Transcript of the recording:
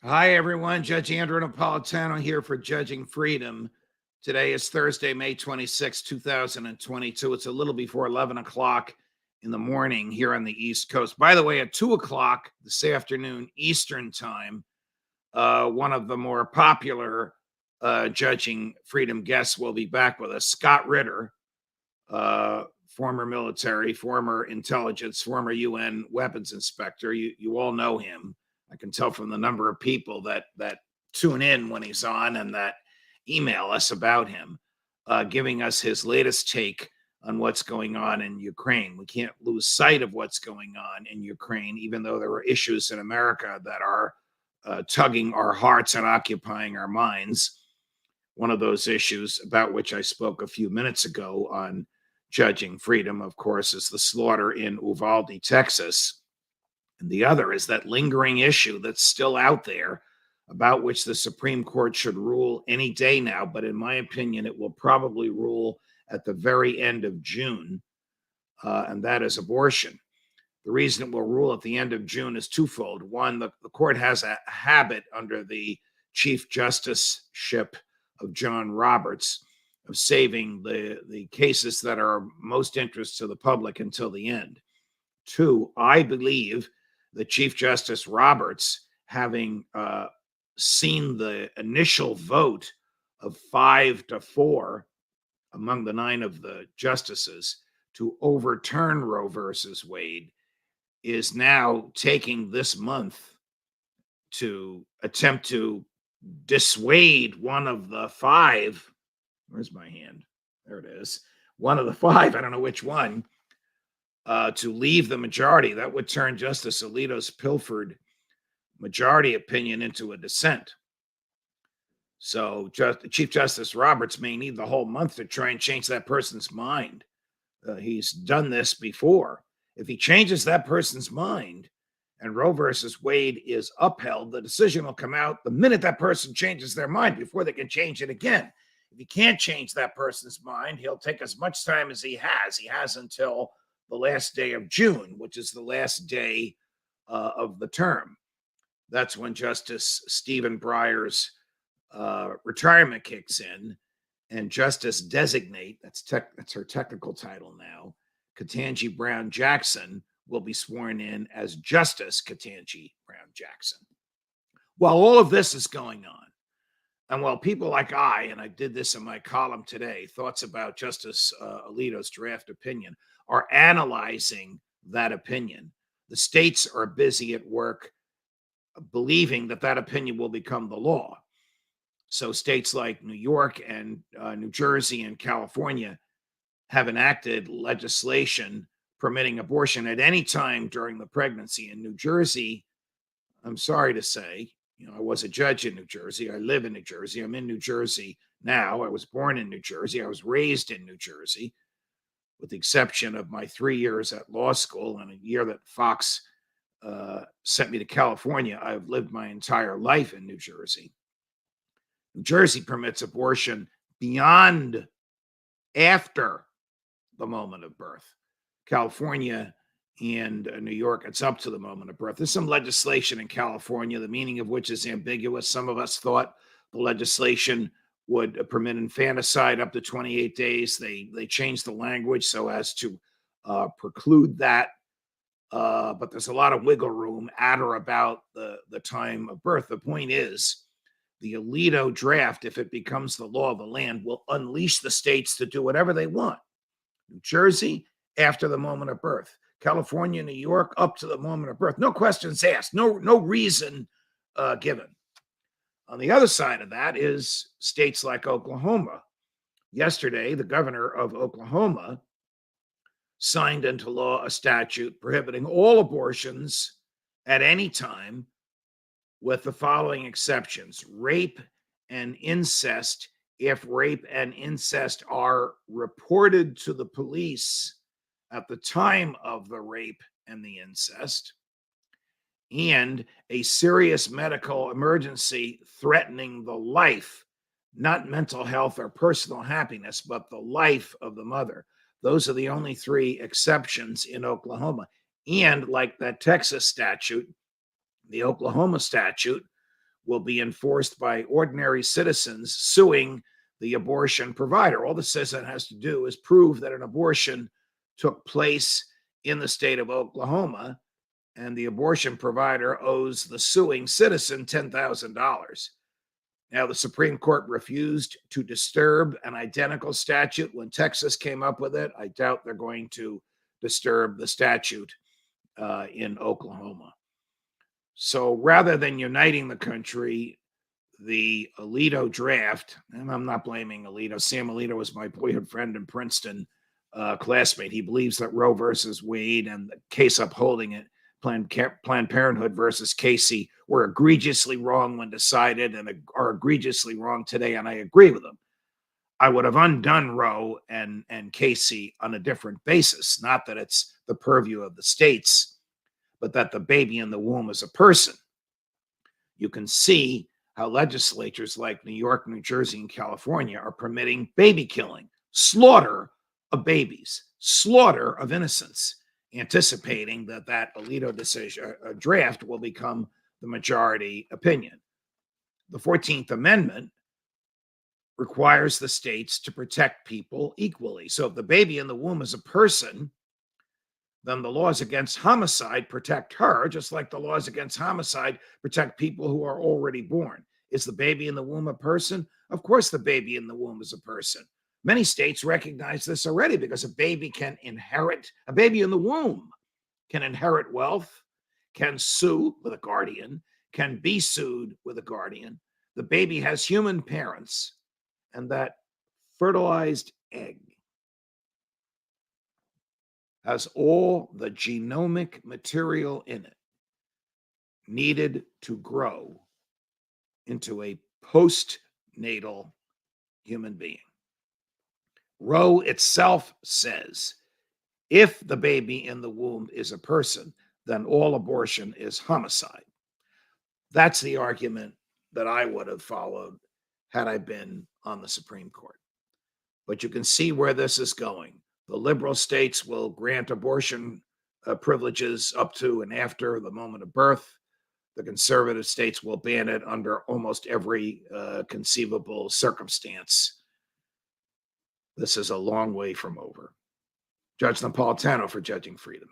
Hi, everyone. Judge Andrew Napolitano here for Judging Freedom. Today is Thursday, May 26, 2022. It's a little before 11 o'clock in the morning here on the East Coast. By the way, at 2 o'clock this afternoon, Eastern Time, one of the more popular Judging Freedom guests will be back with us, Scott Ritter, former military, former intelligence, former UN weapons inspector. You all know him. I can tell from the number of people that tune in when he's on and that email us about him, giving us his latest take on what's going on in Ukraine. We can't lose sight of what's going on in Ukraine, even though there are issues in America that are tugging our hearts and occupying our minds. One of those issues about which I spoke a few minutes ago on Judging Freedom, of course, is the slaughter in Uvalde, Texas. And the other is that lingering issue that's still out there about which the Supreme Court should rule any day now. But in my opinion, it will probably rule at the very end of June, and that is abortion. The reason it will rule at the end of June is twofold. One, the court has a habit under the Chief Justiceship of John Roberts of saving the cases that are most interest to the public until the end. Two, I believe that Chief Justice Roberts, having seen the initial vote of 5-4 among the 9 of the justices to overturn Roe versus Wade, is now taking this month to attempt to dissuade one of the 5. Where's my hand? There it is. One of the 5, I don't know which one, to leave the majority. That would turn Justice Alito's pilfered majority opinion into a dissent. So Chief Justice Roberts may need the whole month to try and change that person's mind. He's done this before. If he changes that person's mind and Roe versus Wade is upheld, the decision will come out the minute that person changes their mind before they can change it again. If he can't change that person's mind, he'll take as much time as he has. He has until the last day of June, which is the last day of the term. That's when Justice Stephen Breyer's retirement kicks in, and Justice Designate, that's her technical title now, Ketanji Brown Jackson, will be sworn in as Justice Ketanji Brown Jackson. While all of this is going on, and while people like and I did this in my column today, thoughts about Justice Alito's draft opinion, are analyzing that opinion, the states are busy at work believing that that opinion will become the law. So states like New York and New Jersey and California have enacted legislation permitting abortion at any time during the pregnancy. In New Jersey, I'm sorry to say, I was a judge in New Jersey. I live in New Jersey. I'm in New Jersey now. I was born in New Jersey. I was raised in New Jersey, with the exception of my 3 years at law school and a year that Fox sent me to California. I've lived my entire life in New Jersey. New Jersey permits abortion beyond, after the moment of birth. California and New York, it's up to the moment of birth. There's some legislation in California, the meaning of which is ambiguous. Some of us thought the legislation would permit infanticide up to 28 days. They changed the language so as to preclude that. But there's a lot of wiggle room at or about the time of birth. The point is, the Alito draft, if it becomes the law of the land, will unleash the states to do whatever they want. New Jersey, after the moment of birth. California, New York, up to the moment of birth. No questions asked, no reason given. On the other side of that is states like Oklahoma. Yesterday, the governor of Oklahoma signed into law a statute prohibiting all abortions at any time, with the following exceptions: rape and incest, if rape and incest are reported to the police at the time of the rape and the incest, and a serious medical emergency threatening the life, not mental health or personal happiness, but the life of the mother. Those are the only 3 exceptions in Oklahoma. And like that Texas statute, the Oklahoma statute will be enforced by ordinary citizens suing the abortion provider. All the citizen has to do is prove that an abortion took place in the state of Oklahoma, and the abortion provider owes the suing citizen $10,000. Now, the Supreme Court refused to disturb an identical statute when Texas came up with it. I doubt they're going to disturb the statute in Oklahoma. So rather than uniting the country, the Alito draft, and I'm not blaming Alito. Sam Alito was my boyhood friend in Princeton, classmate. He believes that Roe versus Wade and the case upholding it, Planned Parenthood versus Casey, were egregiously wrong when decided and are egregiously wrong today, and I agree with him. I would have undone Roe and Casey on a different basis, not that it's the purview of the states, but that the baby in the womb is a person. You can see how legislatures like New York, New Jersey, and California are permitting baby killing, slaughter of babies, slaughter of innocents, anticipating that Alito decision draft will become the majority opinion. The 14th Amendment requires the states to protect people equally. So if the baby in the womb is a person, then the laws against homicide protect her, just like the laws against homicide protect people who are already born. Is the baby in the womb a person? Of course, the baby in the womb is a person. Many states recognize this already because a baby in the womb can inherit wealth, can sue with a guardian, can be sued with a guardian. The baby has human parents, and that fertilized egg has all the genomic material in it needed to grow into a postnatal human being. Roe itself says, if the baby in the womb is a person, then all abortion is homicide. That's the argument that I would have followed had I been on the Supreme Court. But you can see where this is going. The liberal states will grant abortion privileges up to and after the moment of birth. The conservative states will ban it under almost every conceivable circumstance. This is a long way from over. Judge Napolitano for Judging Freedom.